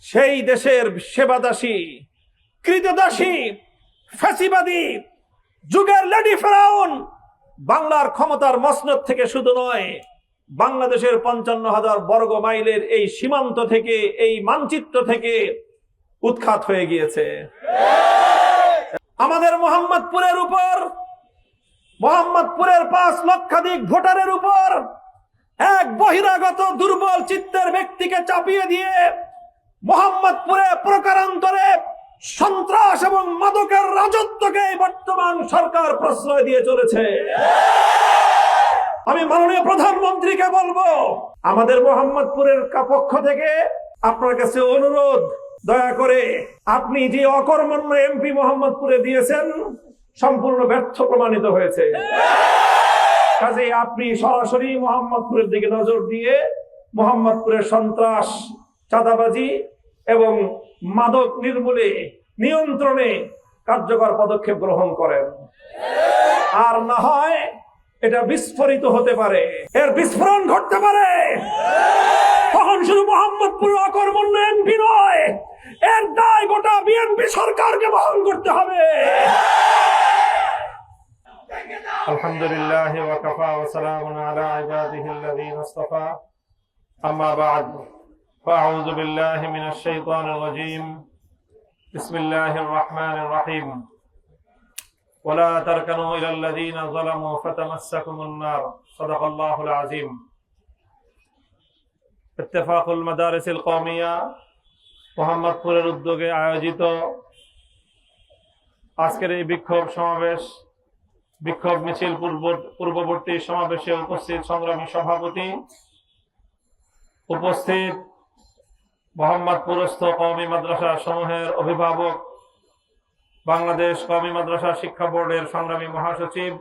সেই দেশের সেবাদাসী, কৃতদাসী, ফ্যাসিবাদী যুগের লেডি ফেরাউন বাংলার ক্ষমতার মসনদ থেকে শুধু নয়, বাংলাদেশের 55,000 বর্গ মাইলের এই সীমান্ত থেকে, এই মানচিত্র থেকে উৎখাত হয়ে গিয়েছে। আমাদের মোহাম্মদপুরের উপর, মোহাম্মদপুরের 5 লক্ষাধিক ভোটারের উপর এক বহিরাগত দুর্বল চিত্তের ব্যক্তিকে চাপিয়ে দিয়ে মোহাম্মদপুরে প্রকারান্তরে সন্ত্রাস এবং মাদকের রাজত্বকে বর্তমান সরকার প্রশ্রয় দিয়ে চলেছে। আমি মাননীয় প্রধানমন্ত্রীকে বলবো, আমাদের মোহাম্মদপুরের পক্ষ থেকে আপনার কাছে অনুরোধ, দয়া করে আপনি যে অকর্মণ্য এমপি মোহাম্মদপুরে দিয়েছেন সম্পূর্ণ ব্যর্থ প্রমাণিত হয়েছে। কাজেই আপনি সরাসরি মোহাম্মদপুরের দিকে নজর দিয়ে মোহাম্মদপুরের সন্ত্রাস, চাঁদাবাজি এবং মাদক নির্মূলে, নিয়ন্ত্রণে কার্যকর পদক্ষেপ গ্রহণ করেন। আর না হয় এটা বিস্ফোরিত হতে পারে, এর বিস্ফোরণ ঘটতে পারে। তখন শুধু মোহাম্মদপুর অকর্মণ্য এমপি নয়, এর দায় গোটা বিএনপি সরকারকে বহন করতে হবে। আলহামদুলিল্লাহ ওয়া কাফা ওয়া সালামুন আলা ইবাদিহিল্লাযীনা ইসতাফা, আম্মা বা'দ, ফাআউযু বিল্লাহি মিনাশ শাইতানির রাজীম, বিসমিল্লাহির রাহমানির রাহিম। ولا تركنوا إلى الذين ظلموا فتمسكم النار صدق الله العظيم। اتفاق المدارس القومية মোহাম্মদপুরের উদ্যোগে আয়োজিত আজকের এই বিক্ষোভ সমাবেশ, বিক্ষোভ মিছিল পূর্ববর্তী সমাবেশে উপস্থিত সংগ্রামী সভাপতি, উপস্থিত মোহাম্মদপুরস্থ কওমি মাদ্রাসা সমূহের অভিভাবক, বাংলাদেশ কওমি মাদ্রাসা শিক্ষা বোর্ডের সংগ্রামী মহাসচিব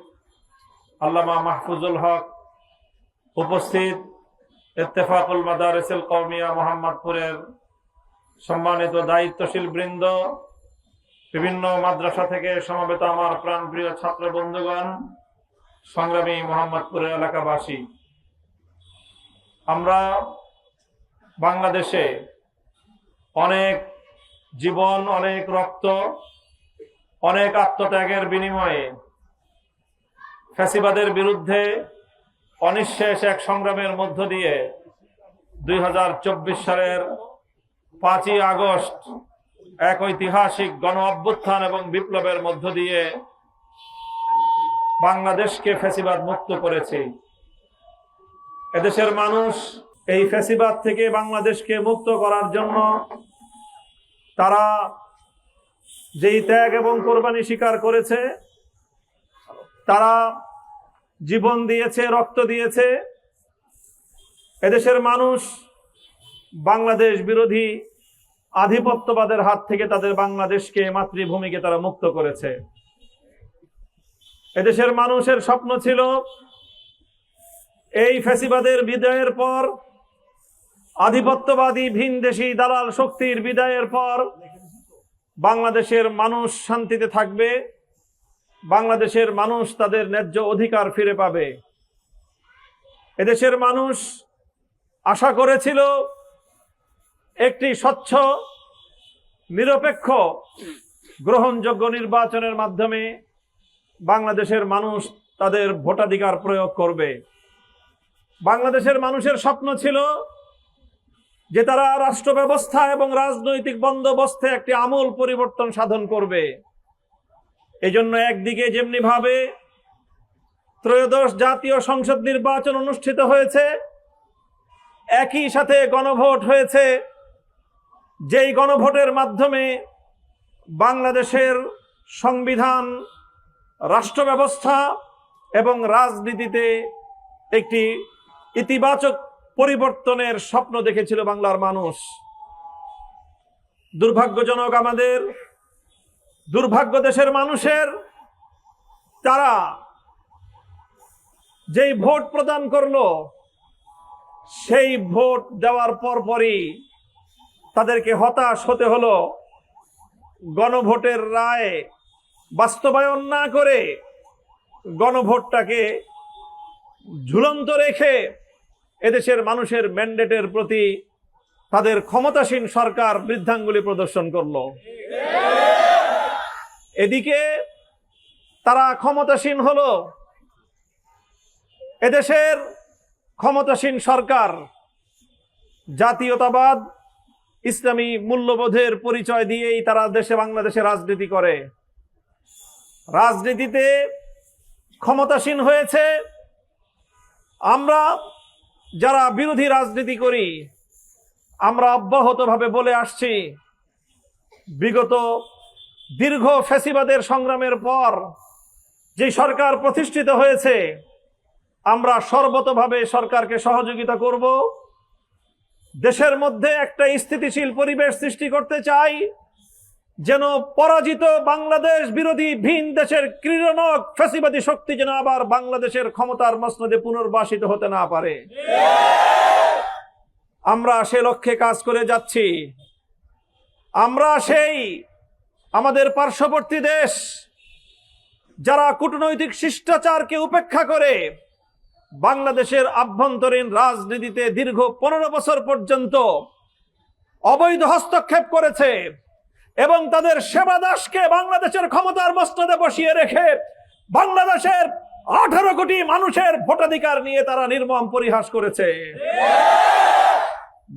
আল্লামা মাহফুজুল হক, উপস্থিত ইত্তেফাকুল মাদারিসুল কওমিয়া মোহাম্মদপুরের সম্মানিত দায়িত্বশীল বৃন্দ, বিভিন্ন মাদ্রাসা থেকে সমবেত আমার প্রাণপ্রিয় ছাত্র বন্ধুগণ, সংগ্রামী মোহাম্মদপুরের এলাকাবাসী, আমরা বাংলাদেশে অনেক জীবন, অনেক রক্ত, অনেক আত্মত্যাগের বিনিময়ে ফ্যাসিবাদের বিরুদ্ধে অনিঃশেষ এক সংগ্রামের মধ্য দিয়ে 2024 সালের 5ই আগস্ট এক ঐতিহাসিক গণ অভ্যুত্থান এবং বিপ্লবের মধ্য দিয়ে বাংলাদেশকে ফ্যাসিবাদ মুক্ত করেছে। এদেশের মানুষ এই ফ্যাসিবাদ থেকে বাংলাদেশকে মুক্ত করার জন্য তারা যেই ত্যাগ এবং কোরবানি স্বীকার করেছে, তারা জীবন দিয়েছে, রক্ত দিয়েছে। এদেশের মানুষ বাংলাদেশ বিরোধী আধিপত্যবাদের হাত থেকে তাদের বাংলাদেশকে, মাতৃভূমিকে তারা মুক্ত করেছে। এদেশের মানুষের স্বপ্ন ছিল এই ফ্যাসিবাদের বিদায়ের পর, আধিপত্যবাদী ভিনদেশী দালাল শক্তির বিদায়ের পর বাংলাদেশের মানুষ শান্তিতে থাকবে, বাংলাদেশের মানুষ তাদের ন্যায্য অধিকার ফিরে পাবে। এদেশের মানুষ আশা করেছিল একটি স্বচ্ছ, নিরপেক্ষ, গ্রহণযোগ্য নির্বাচনের মাধ্যমে বাংলাদেশের মানুষ তাদের ভোটাধিকার প্রয়োগ করবে। বাংলাদেশের মানুষের স্বপ্ন ছিল যে তারা রাষ্ট্র ব্যবস্থা এবং রাজনৈতিক বন্দোবস্তে একটি আমূল পরিবর্তন সাধন করবে। এজন্য একদিকে যেমনি ভাবে ত্রয়োদশ জাতীয় সংসদ নির্বাচন অনুষ্ঠিত হয়েছে, একই সাথে গণভোট হয়েছে, যেই গণভোটের মাধ্যমে বাংলাদেশের সংবিধান, রাষ্ট্র ব্যবস্থা এবং রাজনীতিতে একটি ইতিবাচক পরিবর্তনের স্বপ্ন দেখেছিল বাংলার মানুষ। দুর্ভাগ্যজনক, আমাদের দুর্ভাগ্য দেশের মানুষের, তারা যেই ভোট প্রদান করলো, সেই ভোট দেওয়ার পরপরই তাদেরকে হতাশ হতে হলো। গণভোটের রায় বাস্তবায়ন না করে গণভোটটাকে ঝুলন্ত রেখে এদেশের মানুষের ম্যান্ডেটের প্রতি তাদের ক্ষমতাসীন সরকার বৃদ্ধাঙ্গুলি প্রদর্শন করলো। এদিকে তারা ক্ষমতাসীন হলো, এদেশের ক্ষমতাসীন সরকার জাতীয়তাবাদ ইসলামী মূল্যবোধের পরিচয় দিয়েই তারা বাংলাদেশে রাজনীতি করে। রাজনীতিতে ক্ষমতাসীন হয়েছে। আমরা যারা বিরোধী রাজনীতি করি, আমরা অব্যাহতভাবে বলে আসছি, বিগত দীর্ঘ ফ্যাসিবাদের সংগ্রামের পর যে সরকার প্রতিষ্ঠিত হয়েছে, আমরা সর্বতোভাবে সরকারকে সহযোগিতা করব। দেশের মধ্যে একটা স্থিতিশীল পরিবেশ সৃষ্টি করতে চাই, যেন পরাজিত বাংলাদেশ বিরোধী ভিন দেশের ক্রীড়নক ফ্যাসিবাদী শক্তি যেন আবার বাংলাদেশের ক্ষমতার মসনদে পুনর্বাসিত হতে না পারে। আমরা সে লক্ষ্যে কাজ করে যাচ্ছি। আমরা সেই আমাদের পার্শ্ববর্তী দেশ যারা কূটনৈতিক শিষ্টাচারকে উপেক্ষা করে বাংলাদেশের আভ্যন্তরীণ রাজনীতিতে দীর্ঘ 15 বছর পর্যন্ত অবৈধ হস্তক্ষেপ করেছে এবং তাদের সেবাদাসকে বাংলাদেশের ক্ষমতার মসনদে বসিয়ে রেখে বাংলাদেশের 18 কোটি মানুষের ভোটাধিকার নিয়ে তারা নির্মম পরিহাস করেছে।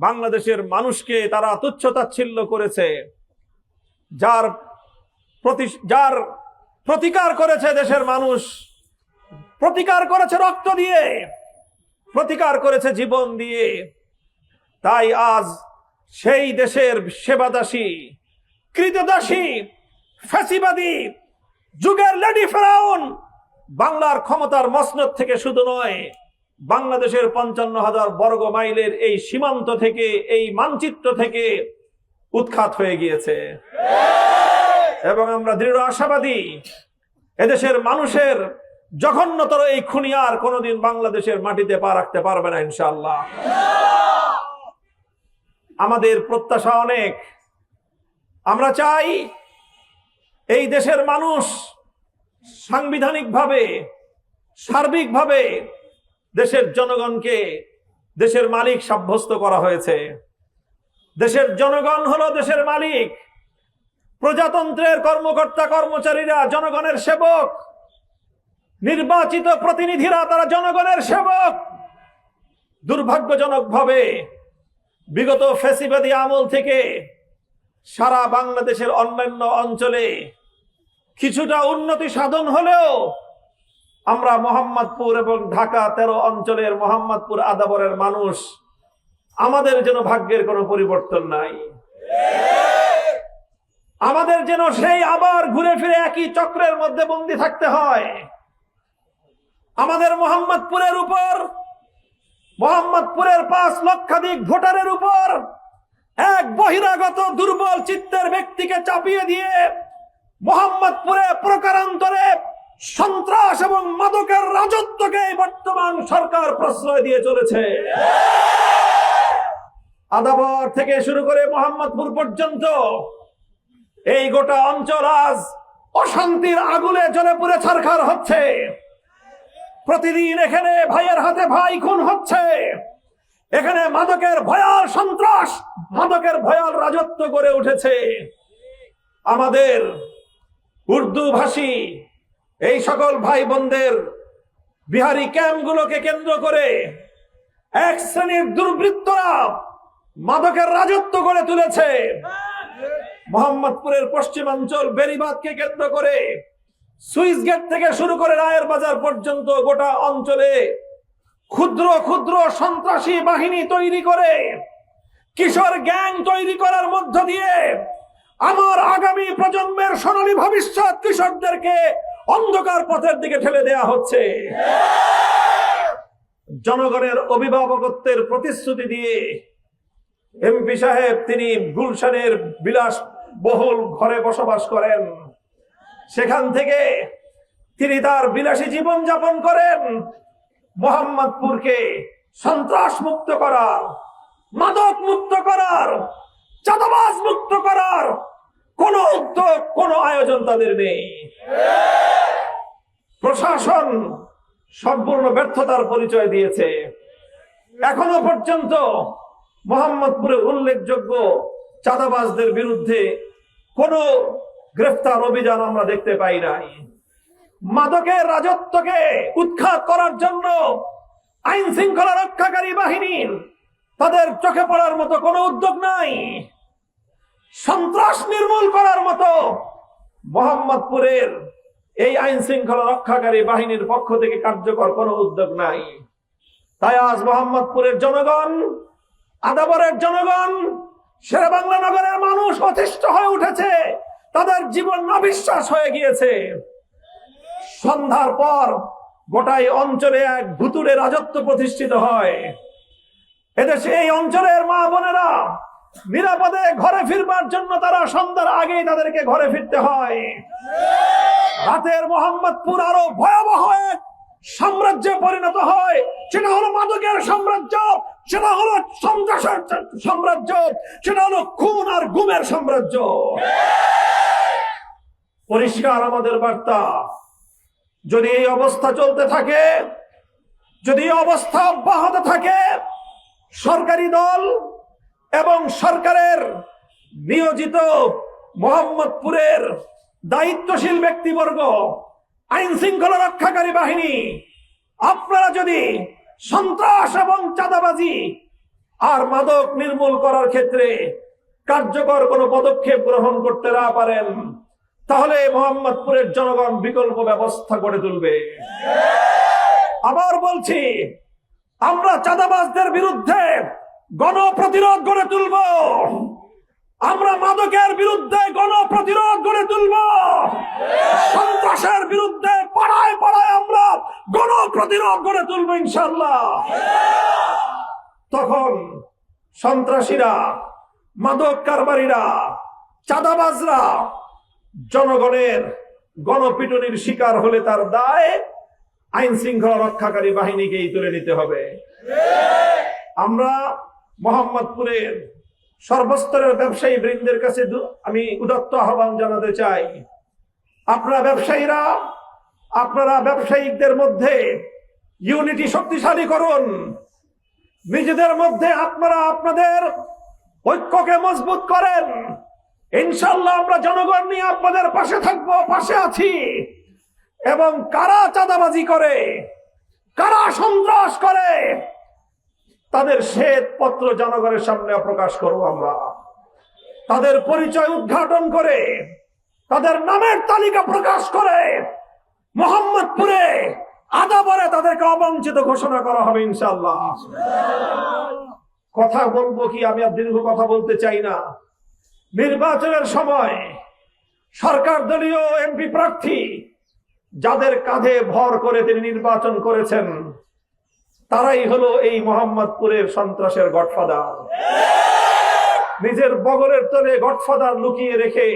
বাংলাদেশের মানুষকে তারা তুচ্ছ-তাচ্ছিল্য করেছে। যার প্রতিকার করেছে দেশের মানুষ, প্রতিকার করেছে রক্ত দিয়ে, প্রতিকার করেছে জীবন দিয়ে। তাই আজ সেই দেশের সেবাদাসী, কৃতদাসী, ফ্যাসিবাদী যুগের লেডি ফেরাউন বাংলার ক্ষমতার মসনদ থেকে শুধু নয়, বাংলাদেশের 55,000 বর্গ মাইলের এই সীমান্ত থেকে, এই মানচিত্র থেকে উৎখাত হয়ে গিয়েছে। এবং আমরা দৃঢ় আশাবাদী, এদেশের মানুষের জঘন্যতর এই খুনিয়ার কোনোদিন বাংলাদেশের মাটিতে পা রাখতে পারবে না ইনশাআল্লাহ। আমাদের প্রত্যাশা অনেক। আমরা চাই এই দেশের মানুষ সাংবিধানিকভাবে, সার্বিকভাবে দেশের জনগণকে দেশের মালিক সাব্যস্ত করা হয়েছে। দেশের জনগণ হলো দেশের মালিক। প্রজাতন্ত্রের কর্মকর্তা কর্মচারীরা জনগণের সেবক, নির্বাচিত প্রতিনিধিরা তারা জনগণের সেবক। দুর্ভাগ্যজনকভাবে বিগত ফ্যাসিবাদী আমল থেকে সারা বাংলাদেশের অন্যান্য অঞ্চলে কিছুটা উন্নতি সাধন হলেও আমরা মোহাম্মদপুর এবং ঢাকা 13 অঞ্চলের মোহাম্মদপুর আদাবরের মানুষ, আমাদের যেন ভাগ্যের কোনো পরিবর্তন নাই। আমাদের যেন সেই আবার ঘুরে ফিরে একই চক্রের মধ্যে বন্দী থাকতে হয়। আমাদের মোহাম্মদপুরের উপর, মোহাম্মদপুরের 5 লক্ষাধিক ভোটারের উপর এক বহিরাগত দুর্বল চিত্তের ব্যক্তিকে চাপিয়ে দিয়ে মোহাম্মদপুরে প্রকারান্তরে সন্ত্রাস এবং মাদকের রাজত্বকে বর্তমান সরকার প্রশ্রয় দিয়ে চলেছে। আদাবর থেকে শুরু করে মোহাম্মদপুর পর্যন্ত এই গোটা অঞ্চল আজ অশান্তির আগুনে জ্বলে পুড়ে ছারখার হচ্ছে। প্রতিদিন এখানে ভাইয়ের হাতে ভাই খুন হচ্ছে। এখানে মাদকের ভয়াল সন্ত্রাস, মাদকের ভয়াল রাজত্ব গড়ে উঠেছে। আমাদের উর্দু ভাষী এই সকল ভাই বোনদের বিহারি ক্যাম্পগুলোকে কেন্দ্র করে এক শ্রেণীর দুর্বৃত্তরা মাদকের রাজত্ব গড়ে তুলেছে। মোহাম্মদপুরের পশ্চিমাঞ্চল বেরিবাদকে কেন্দ্র করে সুইস গেট থেকে শুরু করে রায়ের বাজার পর্যন্ত গোটা অঞ্চলে ক্ষুদ্র ক্ষুদ্র সন্ত্রাসী বাহিনী তৈরি করে, কিশোর গ্যাং তৈরি করার মধ্য দিয়ে আমার আগামী প্রজন্মের সোনালী ভবিষ্যৎ কিশোরদেরকে অন্ধকার পথের দিকে ঠেলে দেয়া হচ্ছে। জনগণের অভিভাবকত্বের প্রতিশ্রুতি দিয়ে এমপি সাহেব তিনি গুলশানের বিলাস বহুল ঘরে বসবাস করেন। সেখান থেকে তিনি তার বিলাসী জীবন যাপন করেন। মোহাম্মদপুরকে সন্ত্রাস মুক্ত করার, মাদক মুক্ত করার, চাঁদাবাজ মুক্ত করার কোন উদ্যোগ, কোন আয়োজন তাদের নেই। প্রশাসন সম্পূর্ণ ব্যর্থতার পরিচয় দিয়েছে। এখনো পর্যন্ত মোহাম্মদপুরে উল্লেখযোগ্য চাঁদাবাজদের বিরুদ্ধে কোনো গ্রেফতার অভিযান আমরা দেখতে পাই নাই। মাদকের রাজত্বকে উৎখাত করার জন্য আইন শৃঙ্খলা রক্ষাকারী বাহিনীর তাদের চোখে পড়ার মতো কোনো উদ্যোগ নাই। সন্ত্রাস নির্মূল করার মতো মোহাম্মদপুরের এই আইন শৃঙ্খলা রক্ষাকারী বাহিনীর পক্ষ থেকে কার্যকর কোনো উদ্যোগ নাই। তাই আজ মোহাম্মদপুরের জনগণ, আদাবরের জনগণ, শেরেবাংলা নগরের মানুষ অতিষ্ঠ হয়ে উঠেছে। তাদের জীবন অবিশ্বাস হয়ে গিয়েছে। সন্ধ্যার পর গোটাই অঞ্চলে এক ভুতুড়ে রাজত্ব প্রতিষ্ঠিত হয়। এদেশে এই অঞ্চলের মা বোনেরা নিরাপদে ঘরে ফিরবার জন্য তারা সন্ধ্যার আগেই তাদেরকে ঘরে ফিরতে হয়। রাতের মোহাম্মদপুর আরো ভয়াবহ এক সাম্রাজ্যে পরিণত হয়। সেটা হলো মাদকের সাম্রাজ্য, সেটা হলো সন্ত্রাসের সাম্রাজ্য, সেটা হলো খুন আর গুমের সাম্রাজ্য। পরিষ্কার আমাদের বার্তা, যদি এই অবস্থা চলতে থাকে, যদি এই অবস্থা অব্যাহত থাকে, সরকারি দল এবং সরকারের নিয়োজিত মোহাম্মদপুরের দায়িত্বশীল ব্যক্তিবর্গ, আইন শৃঙ্খলা রক্ষাকারী বাহিনী, আপনারা যদি সন্ত্রাস এবং চাঁদাবাজি আর মাদক নির্মূল করার ক্ষেত্রে কার্যকর কোনো পদক্ষেপ গ্রহণ করতে না পারেন, তাহলে মোহাম্মদপুরের জনগণ বিকল্প ব্যবস্থা গড়ে তুলবে। আবার বলছি, আমরা চাঁদাবাজদের বিরুদ্ধে গণপ্রতিরোধ গড়ে তুলব। আমরা মাদকের বিরুদ্ধে গণপ্রতিরোধ গড়ে তুলব। সন্ত্রাসের বিরুদ্ধে পাড়ায় পাড়ায় আমরা গণপ্রতিরোধ গড়ে তুলব ইনশাআল্লাহ। তখন সন্ত্রাসীরা, মাদক কারবারিরা, চাঁদাবাজরা জনগণের গণপিটুনির শিকার হলে তার দায় আইন শৃঙ্খলা রক্ষাকারী বাহিনীকেই তুলে নিতে হবে। আমরা মোহাম্মদপুরের সর্বস্তরের ব্যবসায়ী বৃন্দের কাছে আমি উদাত্ত আহ্বান জানাতে চাই, আপনারা ব্যবসায়িকদের মধ্যে ইউনিটি শক্তিশালী করুন। নিজেদের মধ্যে আপনারা আপনাদের ঐক্যকে মজবুত করেন। ইনশাআল্লাহ আমরা জনগণ নিয়ে আপনাদের পাশে থাকবো, পাশে আছি। এবং কারা চাঁদাবাজি করে, কারা সন্ত্রাস করে, তাদের শ্বেতপত্র জনগণের সামনে প্রকাশ করব। আমরা তাদের পরিচয় উদ্ঘাটন করে, তাদের নামের তালিকা প্রকাশ করে মোহাম্মদপুরে, আদাবরে তাদেরকে অবঞ্চিত ঘোষণা করা হবে ইনশাআল্লাহ। কথা বলবো কি, আমি আর দীর্ঘ কথা বলতে চাই না। নির্বাচনের সময় সরকার দলীয় এমপি প্রার্থী যাদের কাঁধে ভর করে তিনি নির্বাচন করেছেন, তারাই হলো এই মোহাম্মদপুরের সন্ত্রাসের গডফাদার। নিজের বগলের তলে গডফাদার লুকিয়ে রেখে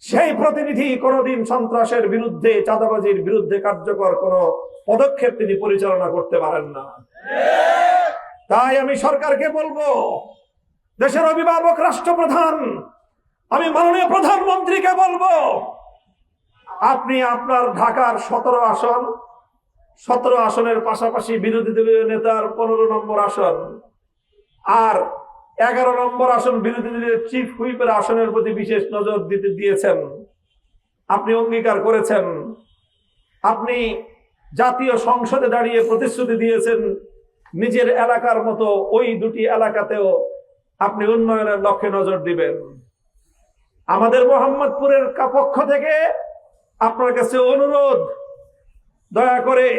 সেই প্রতিনিধি কোনোদিন সন্ত্রাসের বিরুদ্ধে, চাঁদাবাজির বিরুদ্ধে কার্যকর কোনো পদক্ষেপ তিনি পরিচালনা করতে পারেন না। তাই আমি সরকারকে বলবো, দেশের অভিভাবক রাষ্ট্রপ্রধান, আমি মাননীয় প্রধানমন্ত্রীকে বলবো, আপনি আপনার ঢাকার 17 আসনের পাশাপাশি বিরোধী দলীয় নেতার 15 নম্বর আসন আর 11 নম্বর আসন বিরোধী দলীয় চিফ হুইপের আসনের প্রতি বিশেষ নজর দিয়েছেন। আপনি অঙ্গীকার করেছেন, আপনি জাতীয় সংসদে দাঁড়িয়ে প্রতিশ্রুতি দিয়েছেন নিজের এলাকার মতো ওই দুটি এলাকাতেও আপনি উন্নয়নের লক্ষ্যে নজর দিবেন। আমাদের মোহাম্মদপুরের পক্ষ থেকে আপনার কাছে অনুরোধ, দয়া করে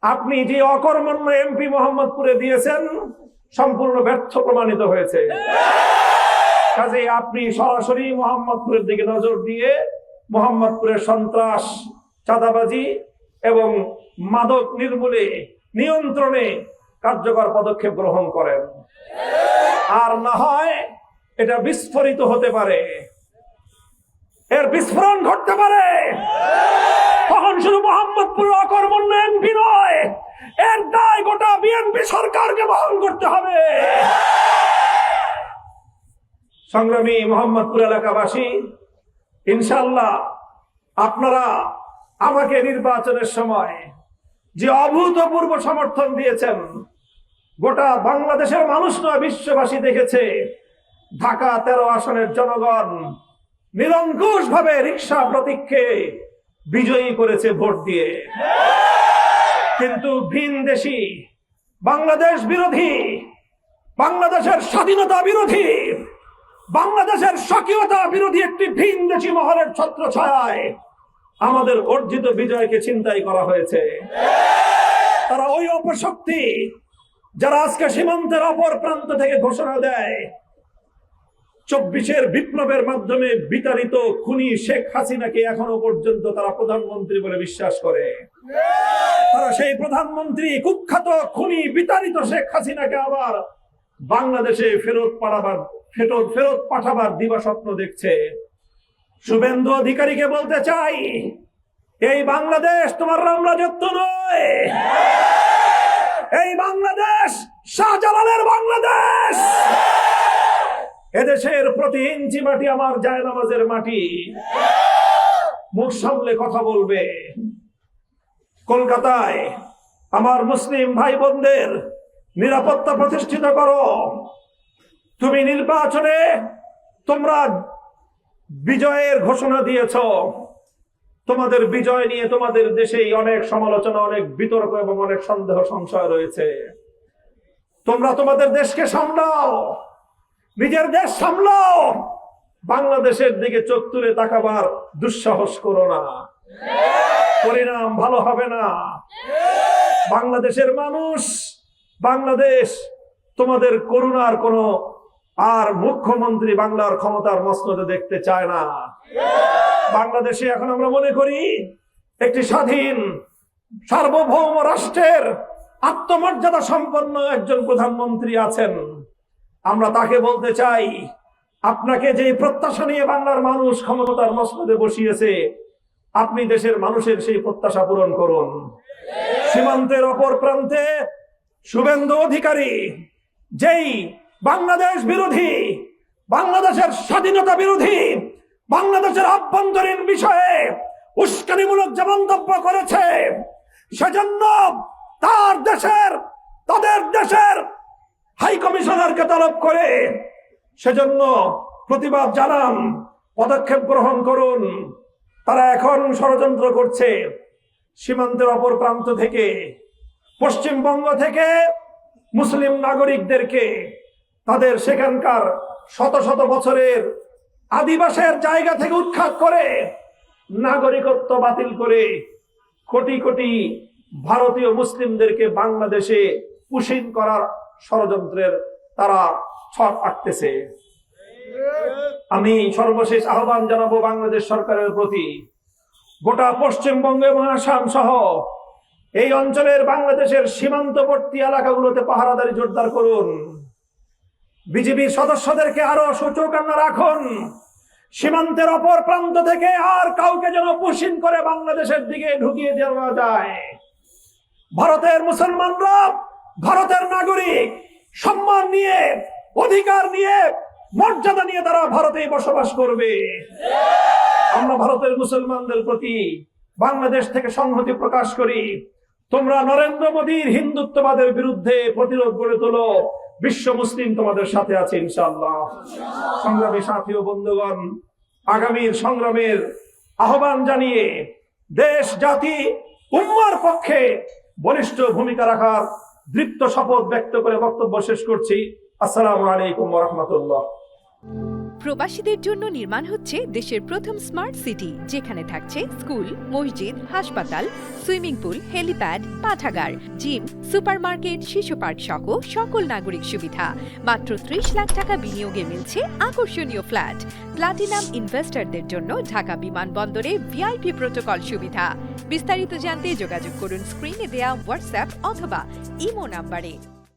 আপনি যে অকর্মণ্য এমপি মোহাম্মদপুরে দিয়েছেন সম্পূর্ণ ব্যর্থ প্রমাণিত হয়েছে। কাজেই আপনি সরাসরি মোহাম্মদপুরের দিকে নজর দিয়ে মোহাম্মদপুরের সন্ত্রাস, চাঁদাবাজি এবং মাদক নিয়ন্ত্রণে কার্যকর পদক্ষেপ গ্রহণ করেন। আর না হয় এটা বিস্ফোরিত হতে পারে, এর বিস্ফোরণ ঘটতে পারে। তখন শুধু মোহাম্মদপুর অকর্মণ্য এমপি নয়, এর দায় গোটা বিএনপি সরকারকে বহন করতে হবে। সংগ্রামী মোহাম্মদপুর এলাকাবাসী, ইনশাআল্লাহ আপনারা আমাকে নির্বাচনের সময় যে অভূতপূর্ব সমর্থন দিয়েছেন, গোটা বাংলাদেশের মানুষ নয়, বিশ্ববাসী দেখেছে ঢাকা 13 আসনের জনগণ নিরঙ্কুশ ভাবে রিকশা প্রতীককে বিজয়ী করেছে ভোট দিয়ে। কিন্তু ভিনদেশী, বাংলাদেশ বিরোধী, বাংলাদেশের স্বাধীনতা বিরোধী, বাংলাদেশের স্বকীয়তা বিরোধী একটি ভিনদেশী মহলের ছত্রছায়ায় আমাদের অর্জিত বিজয়কে ছিনতাই করা হয়েছে। তারা ওই অপশক্তি যারা আজকে সীমান্তের অপর প্রান্ত থেকে ঘোষণা দেয় 24-এর বিপ্লবের মাধ্যমে বিতাড়িত খুনি শেখ হাসিনাকে এখনো পর্যন্ত তারা প্রধানমন্ত্রী বলে বিশ্বাস করে। তারা সেই প্রধানমন্ত্রী, কুখ্যাত খুনি বিতাড়িত শেখ হাসিনাকে আবার বাংলাদেশে ফেরত পাঠাবার দিবাস্বপ্ন দেখছে। শুভেন্দু অধিকারীকে বলতে চাই, এই বাংলাদেশ তোমার রামরাজত্ব নয়, এই বাংলাদেশ শাহজালালের বাংলাদেশ। এদেশের প্রতি ইঞ্চি মাটি আমার জায়নামাজের মাটি। মুখ সামলে কথা বলবে। কলকাতায় আমার মুসলিম ভাই বোনদের নিরাপত্তা প্রতিষ্ঠিত করো। তুমি নির্বাচনে তোমরা বিজয়ের ঘোষণা দিয়েছ, তোমাদের বিজয় নিয়ে তোমাদের দেশেই অনেক সমালোচনা, অনেক বিতর্ক এবং অনেক সন্দেহ সংশয় রয়েছে। তোমরা তোমাদের দেশকে সামলাও, নিজের দেশ সামলাও, বাংলাদেশের দিকে চোখ তুলে তাকাবার দুঃসাহস করো না, পরিণাম ভালো হবে না। বাংলাদেশের মানুষ, বাংলাদেশ তোমাদের করুণার কোনো আর মুখ্যমন্ত্রী বাংলার ক্ষমতার মসনদে দেখতে চায় না। বাংলাদেশে এখন আমরা মনে করি একটি স্বাধীন সার্বভৌম রাষ্ট্রের আত্মমর্যাদা সম্পন্ন একজন প্রধানমন্ত্রী আছেন। আমরা তাকে বলতে চাই, আপনাকে যে প্রত্যাশা নিয়ে বাংলার মানুষ ক্ষমতার মসনদে বসিয়েছে, আপনি দেশের মানুষের সেই প্রত্যাশা পূরণ করুন। সীমান্তের অপর প্রান্তে শুভেন্দু অধিকারী যেই বাংলাদেশ বিরোধী, বাংলাদেশের স্বাধীনতা বিরোধী, বাংলাদেশের আভ্যন্তরীণ বিষয়ে উস্কানিমূলক যে মন্তব্য করেছে, সেজন্য তাদের দেশের হাই কমিশনারকে তলব করে সেজন্য প্রতিবাদ জানান, পদক্ষেপ গ্রহণ করুন। তারা এখন ষড়যন্ত্র করছে সীমান্তের অপর প্রান্ত থেকে, পশ্চিমবঙ্গ থেকে মুসলিম নাগরিকদেরকে তাদের সেখানকার শত শত বছরের আদিবাসের জায়গা থেকে উৎখাত করে নাগরিকত্ব বাতিল করে কোটি কোটি ভারতীয় মুসলিমদেরকে বাংলাদেশে পুশিন করার ষড়যন্ত্রের তারা ছক আঁকতেছে। আমি সর্বশেষ আহ্বান জানাবো বাংলাদেশ সরকারের প্রতি, গোটা পশ্চিমবঙ্গ এবং আসাম সহ এই অঞ্চলের বাংলাদেশের সীমান্তবর্তী এলাকাগুলোতে পাহারাদারি জোরদার করুন। বিজিবির সদস্যদেরকে আরো সচেতন রাখুন। সীমান্তের অপর প্রান্ত থেকে আর কাউকে যেন পুশিন করে বাংলাদেশের দিকে ঢুকিয়ে দেওয়া যায়। ভারতের মুসলমানরা ভারতের নাগরিক, সম্মান নিয়ে, অধিকার নিয়ে, মর্যাদা নিয়ে তারা ভারতেই বসবাস করবে। আমরা ভারতের মুসলমানদের প্রতি বাংলাদেশ থেকে সংহতি প্রকাশ করি। তোমরা নরেন্দ্র মোদীর হিন্দুত্ববাদের বিরুদ্ধে প্রতিরোধ গড়ে তোলো। বিশ্ব মুসলিম তোমাদের সাথে আছে ইনশাআল্লাহ। সংগ্রামী সাথী ও বন্ধুগণ, আগামীর সংগ্রামের আহ্বান জানিয়ে দেশ, জাতি, উম্মার পক্ষে বলিষ্ঠ ভূমিকা রাখার দৃপ্ত শপথ ব্যক্ত করে বক্তব্য শেষ করছি। আসসালামু আলাইকুম ওয়া রাহমাতুল্লাহ। প্রবাসীদের জন্য নির্মাণ হচ্ছে দেশের প্রথম স্মার্ট সিটি, যেখানে থাকছে স্কুল, মসজিদ, হাসপাতাল, সুইমিং পুল, হেলিপ্যাড, পাঠাগার, জিম, সুপারমার্কেট, শিশু পার্ক সহ সকল নাগরিক সুবিধা। মাত্র 30 লাখ টাকা বিনিয়োগে মিলছে আকর্ষণীয় ফ্ল্যাট। প্লাটিনাম ইনভেস্টরদের জন্য ঢাকা বিমানবন্দরে ভিআইপি প্রোটোকল সুবিধা। বিস্তারিত জানতে যোগাযোগ করুন স্ক্রিনে দেয়া হোয়াটসঅ্যাপ অথবা ইমো নাম্বারে।